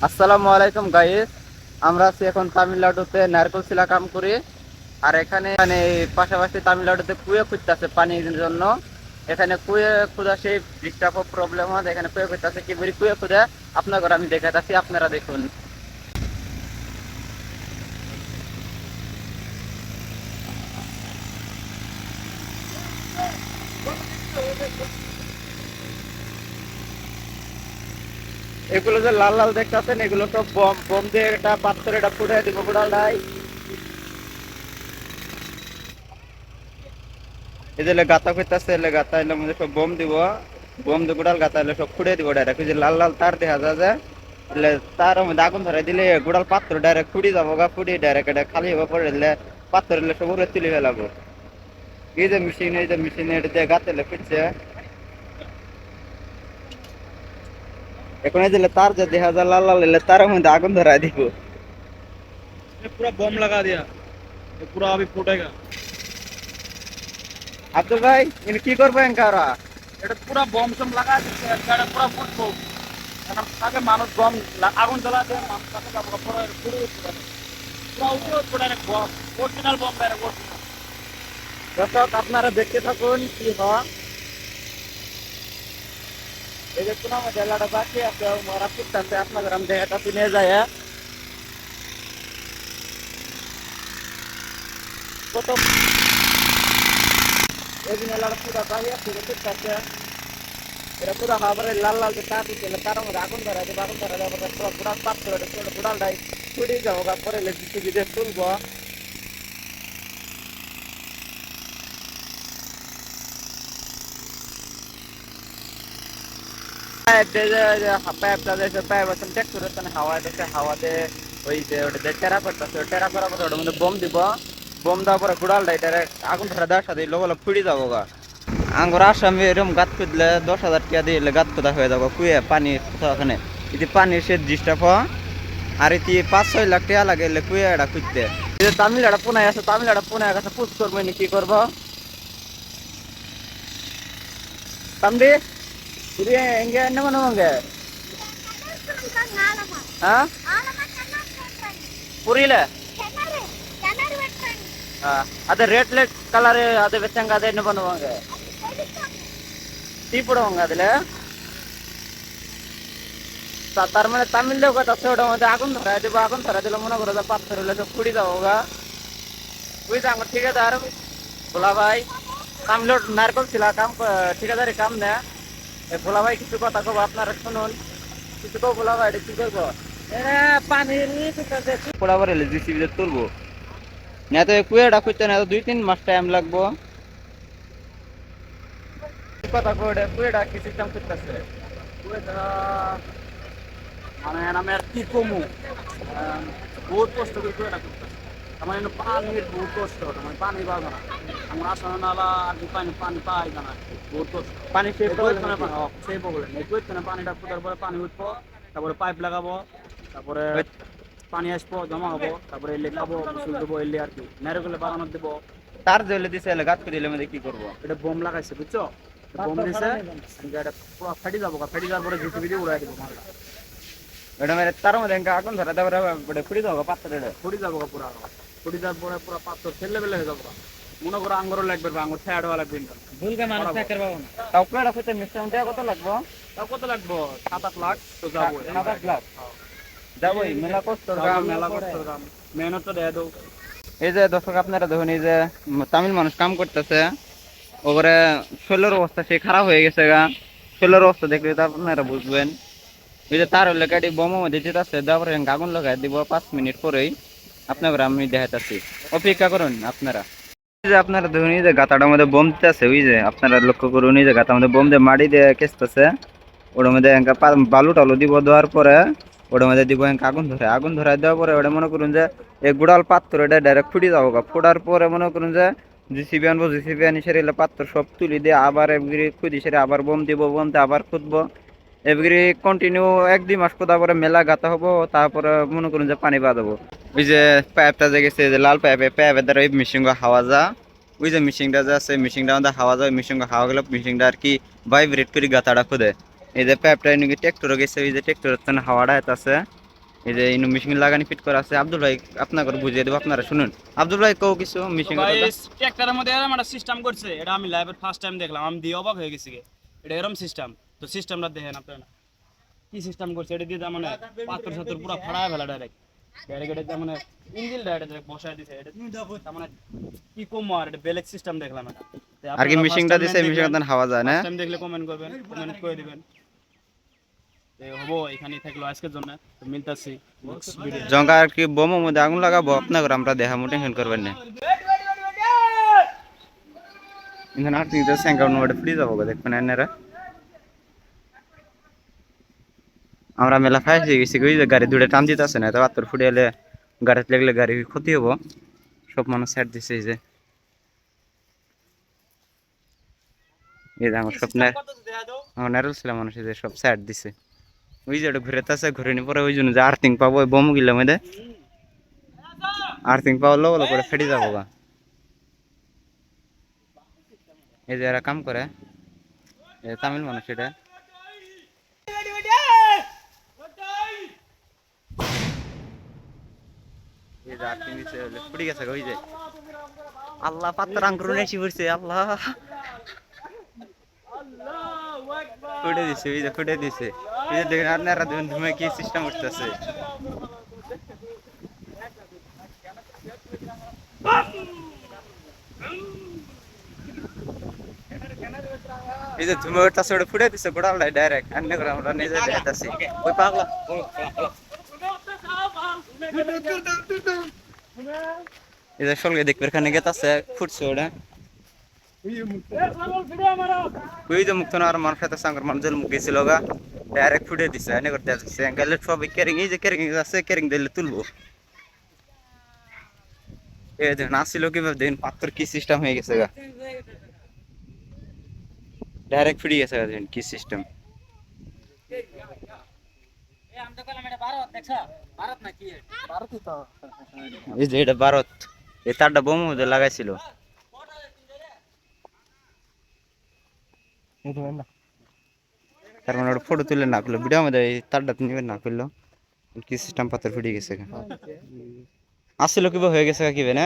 আসসালামু আলাইকুম গাইস। আমরা আছি এখন তামিলনাড়ুতে নারকোলসিলা কাম করি। আর এখানে মানে পাশাপাশি তামিলনাড়ুতে কুয়ে খুঁজতেছে পানির জন্য। এখানে কুয়ে খুঁজা সেই ডিস্টার্ব প্রবলেম হয়, এখানে কুয়ে খুঁজতেছে কি বলি কুয়ে খুঁজে আপনাদের আমি দেখাতেছি, আপনারা দেখুন। এগুলো যে লাল লাল দেখতেছেন এগুলো সব বম বম দিয়ে এটা পাথর এটা ফুটে দিব গোড়ালটাই। এই যে গাতা খুঁজতেছে এলে গাতা এলে মধ্যে সব বোম দিব, বোম দিয়ে গোড়াল গাতা এলে সব ফুটে দিব ডাইরেক্ট। যে লাল লাল তার দেখা যায় যে এলে তার মধ্যে আগুন ধরে দিলে গোড়াল পাথর ডাইরেক্ট ফুটি যাবো গা, ফুটি ডাইরেক্ট এটা খালি হবো পরে এলে পাথর এলে সব উড়ে তুলে ফেলাবো। এই যে মেশিন এটা দিয়ে গাতে এলে ফুটছে। এখন এই যে তার যে দেখা যায় লাল লাল এলে তার মধ্যে আগুন ধরাই দিব। ये पूरा बम लगा दिया। ये पूरा अभी फूटेगा। আব্দুল ভাই ইনি কি করবেন কারা? এটা পুরা বম সম লাগা দিচ্ছে, এটা পুরা ফুটবো। এখন আগে মানুষ বম আগুন জ্বালাতে মানুষ কাছে যাবো পুরো পুরো পুরো উপরে পুরো বম, অরিজিনাল বম বের অরিজিনাল। দর্শক আপনারা দেখতে থাকুন কি হয়। এই যে কোনো জেলাটা বাকি আছে ওরা ফুটতেছে, আপনাদের আমি দেখাটা নিয়ে যায় কত এই যে মেলাটা পুরো বাকি আছে ফুটতেছে। এটা পুরো খাবারের লাল লাল যে তাপ উঠে তার মধ্যে আগুন ধরা দেবে, আগুন ধরা দেবে পুরো বুড়াল পাপ করে বুড়ালটাই ছুটি যাবো গা পরে লেগে বিদেশ তুলবো। হাওয়াতে ওই যে ওটা টেরা করতেছে, টেরা করার পরে ওটার মধ্যে বোম দিব, বোম দেওয়ার পরে গুড়ালটাই ডাইরেক্ট আগুন ধরা দেওয়ার সাথে লোক ফুড়ি যাবো গা। আঙ্গুর আসামি এরকম গাত খুঁজলে 10,000 টাকা দিয়ে গাত খোদা হয়ে যাবো কুয়ে পানি ওখানে। যদি পানির সে ডিস্টার্ব হয় আর এটি 5-6 লাখ টাকা লাগে এলে কুয়ে এটা খুঁজতে। এই যে তামিলনাড়ু পুনায় আছে, তামিলনাড়ু পুনায় গেছে পুষ করবো কি করবো তামদি ఇది ఎంగే ఎన్న మనం అంగే புரியல. அது ரெட் லைட் கலரு அது வச்சாங்க, அதை என்ன பண்ணுவாங்க? டீ போடுவாங்க அதுல তার মানে তামিল লোক আছে ওটার মধ্যে আগুন ধরা দিব, আগুন ধরা দিলে মনে করো যে পাথর হলে সব পুড়ি যাবো গা। বুঝতে আমার ঠিকাদার ভোলা ভাই তামিল নারকল ছিল কাম ঠিকাদারি কাম নেয়। ভোলা ভাই কিছু কথা কব আপনারা শুনুন, কিছু কব ভোলা ভাই এটা কি করবো পানির পোড়া পরে জিসিবি তুলবো না তো কুয়েটা খুঁজতে না 2-3 মাস টাইম লাগবো। কথা কয়ে কুয়েটা কি সিস্টেম করতেছে মানে আমি আর কি কমু, বহুত কষ্ট করে এটা করতেছে। আমার এখানে পানির বহুত কষ্ট, মানে পানি পাবো না। আমার আসলে নালা আর কি পানি পানি পাই না, বহুত কষ্ট। পানি শেষ সেই প্রবলেম এই কুয়েতে পানিটা ফুটার পরে পানি উঠবো, তারপরে পাইপ লাগাবো, তারপরে পানি আসবো জমা হবো, তারপরে এলে খাবো, গোসল দেবো, এলে আর কি নারকেলে বাগানো দেবো। তার জলে দিছে এলে গাছ করে দিলে মধ্যে কি করবো? এটা বোম লাগাইছে বুঝছো, বোম দিছে এটা পুরো ফেটে যাবো, ফেটে যাওয়ার পরে জিটিভি দিয়ে উড়াই দেবো মালটা। এটা মানে তার মধ্যে আগুন ধরা তারপরে ফুড়ি যাবো পাত্র ফুটি যাবো পুরো, ফুটি যাওয়ার পরে পুরো পাথর ফেললে ফেলে হয়ে যাবো। মনে করো আঙ্গুরও লাগবে, আঙ্গুর ফ্যাট হওয়া লাগবে, ভুলকে মানুষ থাকতে পারবো না। তাও কুয়েটা খুঁজতে মিশ্রণ দেওয়া কত লাগবো? তাও কত লাগবো? 7-8 লাখ তো যাবো। 7-8 লাখ যাবোই, মেলা কষ্ট মেলা কষ্ট কাম, মেহনত তো দেয় দেবো। এই যে দর্শক আপনারা দেখুন এই যে তামিল মানুষ কাম করতেছে, ওপরে শরীরের অবস্থা সে খারাপ হয়ে গেছে গা। শরীরের অবস্থা দেখলে তো আপনারা বুঝবেন। এই যে তার হলে গাড়ি বোমা মধ্যে যেতেছে, তারপরে আগুন লাগাই দিব 5 মিনিট পরেই আপনারা আমি দেখাইতেছি, অপেক্ষা করুন আপনারা। এই যে আপনারা দেখুন এই যে গাতাটার মধ্যে বোম দিতেছে, ওই যে আপনারা লক্ষ্য করুন এই যে গাতার মধ্যে বোম দিয়ে মাটি দিয়ে কেসতেছে। ওটার মধ্যে বালু টালু দিব, দেওয়ার পরে ওটার মধ্যে দিব আগুন ধরে দেওয়ার পরে ওটা মনে করুন যে এই গুড়াল পাত্র এটা ডাইরেক্ট ফুটি যাবো গা। ফোটার পরে মনে করুন যে জিসিবি আনবো, জিসিবি আনি সেরে পাত্র সব তুলি দিয়ে আবার এগুলি খুঁজি সেরে আবার বোম দিব, বোম দিয়ে আবার খুঁজবো। এগুলি কন্টিনিউ 1-2 মাস খোঁজা পরে মেলা গাতা হবো, তারপরে মনে করুন যে পানি বাঁধাবো। ওই যে পাইপটা যে গেছে যে লাল পাইপের দ্বারা ওই মিশিং হাওয়া যা, ওই যে মিশিংটা যে আছে মিশিংটা মধ্যে হাওয়া যায়, মিশিং হাওয়া গেলে মিশিংটা আর কি ভাইব্রেট করে গাতাটা খুদে। এই যে পাইপটা নাকি ট্রাক্টরে গেছে, ওই যে ট্রাক্টরের হাওয়াটা আছে এই যে ইনু মেশিন লাগানি ফিট করা আছে। আব্দুল ভাই আপনাকে বুঝিয়ে দেবো, আপনারা শুনুন। আব্দুল ভাই কও কিছু মেশিন ভাই কথা। ট্র্যাক্টরের মধ্যে এরকম একটা সিস্টেম করছে, এটা আমি লাইভে ফার্স্ট টাইম দেখলাম, আমি দিয়ে অবাক হয়ে গেছি গে। এটা এরকম সিস্টেম, তো সিস্টেমটা দেখেন আপনারা কি সিস্টেম করছে। এটা দিয়ে তার মানে পাথর সাথর পুরো ফাড়ায় ফেলা ডাইরেক্ট ডাইরেক্ট, এটা মানে ইঞ্জিন ডাইরেক্ট বসায় দিছে। এটা তার মানে কি কম আর এটা বেলেগ সিস্টেম দেখলাম এটা। আর কি মেশিনটা দিছে, মেশিন কথা হাওয়া যায় না। ফার্স্ট টাইম দেখলে কমেন্ট করবেন, কমেন্ট করে দিবেন। হবো এখানেই থাকলো আজকের জন্য, তো মিলতাছি নেক্সট ভিডিও। জঙ্কা আর কি বোমের মধ্যে আগুন লাগাবো আপনাকে আমরা দেখাবো, টেনশন করবেন না। ইন্ধন আর তিনটা স্যাঙ্গাউন ওটা ফ্রি যাবো দেখবেন এনারা। আমরা মেলা ফাইসে গেছি, ওই যে গাড়ি দুটো টান দিতে আসে না, তো পাথর ফুটে এলে গাড়িতে লাগলে গাড়ি ক্ষতি হবো। সব মানুষ সাইড দিছে এই যে, এই যে আমার স্বপ্নে আমার নেরল ছিল মানুষ, এই যে সব সাইড দিছে। ওই যে ওটা ঘুরে তাছে, ঘুরে নি পরে ওই জন্য যে আর্থিং পাবো ওই বোম গিলাম মধ্যে আর্থিং পাওয়ার লোক করে ফেটে যাবো গা। এই যে এরা কাম করে, তামিল মানুষ এটা। এই যে আর্থিং দিছে ফুটে গেছে ওই যে। আল্লাহ পাত্র আঙ্কুর এসে পড়ছে, আল্লাহ ফুটে দিছে, ওই যে ফুটে দিছে। এই যে দেখেন আপনারা দেখুন ধুমে কি সিস্টেম করতেছে। এই যে ধুমে উঠতেছে ওটা ফুটে দিছে গোড়াল ডাইরেক্ট, এমনি করে আমরা নিজে দেখাচ্ছি। ওই পাগলা এই যে সলগে দেখবে এখানে গেতাছে ফুটছে ওটা। ওই যে মুক্ত আর মানুষ সাথে সাঙ্গর মানুষের মুখ গেছিল গা, ডাইরেক্ট ফুটে দিছে এনে করতে আসছে। গেলে সবাই ক্যারিং, এই যে ক্যারিং আছে, ক্যারিং দিলে তুলবো। এই দেখুন আসছিল কিভাবে, দেখুন পাথর কি সিস্টেম হয়ে গেছে গা, ডাইরেক্ট ফুটে গেছে গা, দেখুন কি সিস্টেম। এই যে এটা ভারত, এই তারটা বোম মধ্যে লাগাইছিল। তার মানে ওটা ফটো তুলে না করলো, ভিডিও মধ্যে এই তারটা নিবে না করলো, কি সিস্টেম পাথর ফুটে গেছে। আসছিল কিভাবে হয়ে গেছে কিবে না।